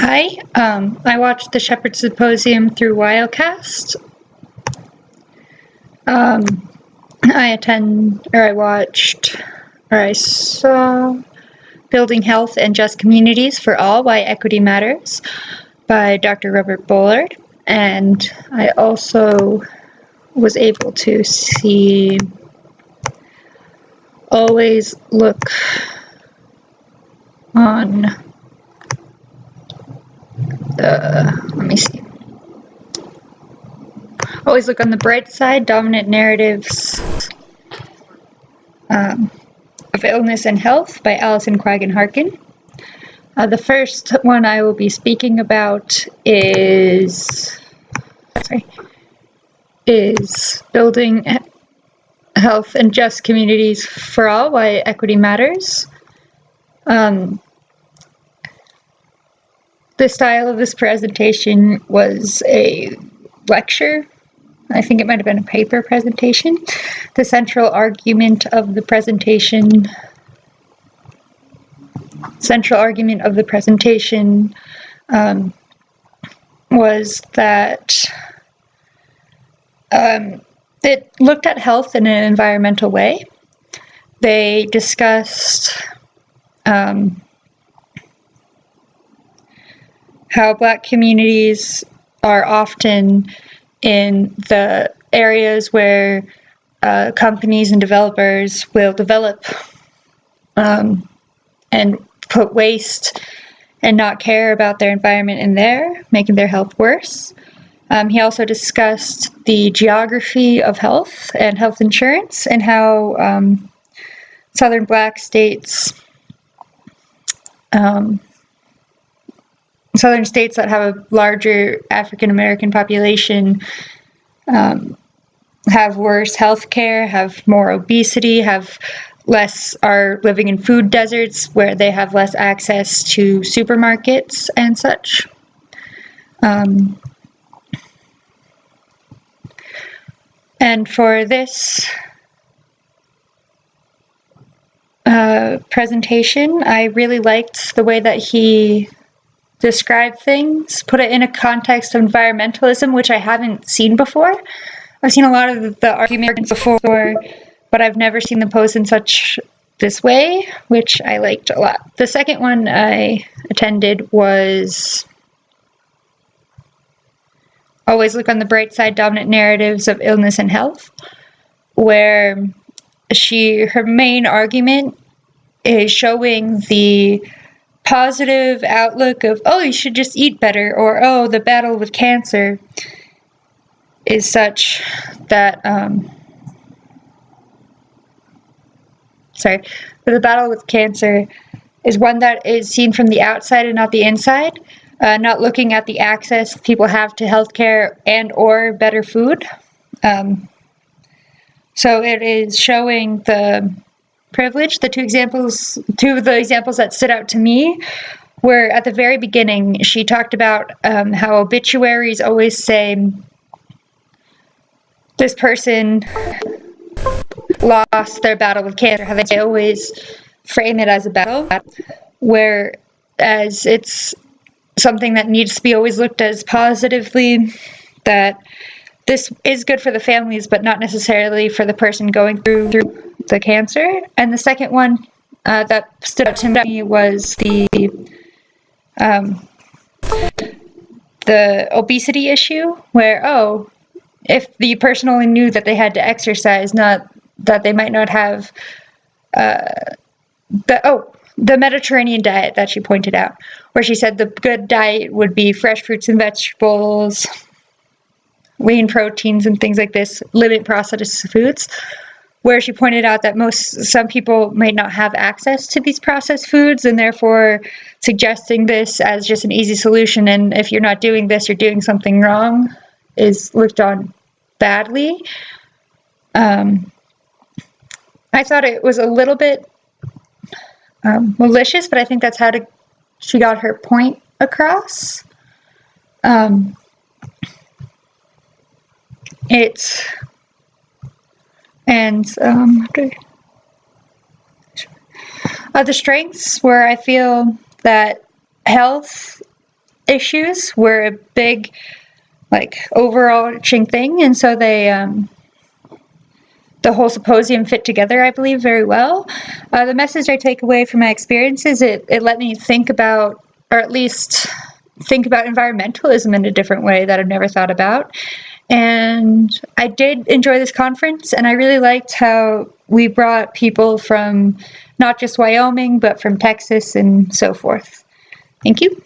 Hi, I watched the Shepherd Symposium through Wildcast. I saw Building Health and Just Communities for All, Why Equity Matters by Dr. Robert Bullard. And I also was able to see Always Look on Always Look on the Bright Side, Dominant Narratives of Illness and Health by Alison Quagan Harkin. The first one I will be speaking about is Building Health and Just Communities for All, Why Equity Matters. The style of this presentation was a lecture. I think it might have been a paper presentation. The central argument of the presentation was that it looked at health in an environmental way. They discussed how Black communities are often in the areas where companies and developers will develop and put waste and not care about their environment in there, making their health worse. He also discussed the geography of health and health insurance and how Southern Black states, Southern states that have a larger African American population have worse health care, have more obesity, are living in food deserts where they have less access to supermarkets and such. And for this presentation, I really liked the way that he described things, put it in a context of environmentalism, which I haven't seen before. I've seen a lot of the arguments before, but I've never seen them posed in this way, which I liked a lot. The second one I attended was Always Look on the Bright Side, Dominant Narratives of Illness and Health, where her main argument is showing the positive outlook of, oh, you should just eat better, or, oh, the battle with cancer is such that, the battle with cancer is one that is seen from the outside and not the inside, not looking at the access people have to healthcare and or better food. So it is showing the privilege. Two of the examples that stood out to me were at the very beginning. She talked about how obituaries always say this person lost their battle with cancer, how they always frame it as a battle, whereas it's something that needs to be always looked at as positively, that this is good for the families, but not necessarily for the person going through the cancer. And the second one that stood out to me was the obesity issue, where, if the person only knew that they had to exercise, not that they might not have the Mediterranean diet that she pointed out, where she said the good diet would be fresh fruits and vegetables, lean proteins and things like this, limit processed foods, where she pointed out that some people might not have access to these processed foods, and therefore suggesting this as just an easy solution, and if you're not doing this, you're doing something wrong, is looked on badly. I thought it was a little bit malicious, but I think that's how she got her point across. The strengths where I feel that health issues were a big, like, overarching thing, and so they, the whole symposium fit together, I believe, very well. The message I take away from my experiences, it let me think about, or at least think about environmentalism in a different way that I've never thought about. And I did enjoy this conference, and I really liked how we brought people from not just Wyoming, but from Texas and so forth. Thank you.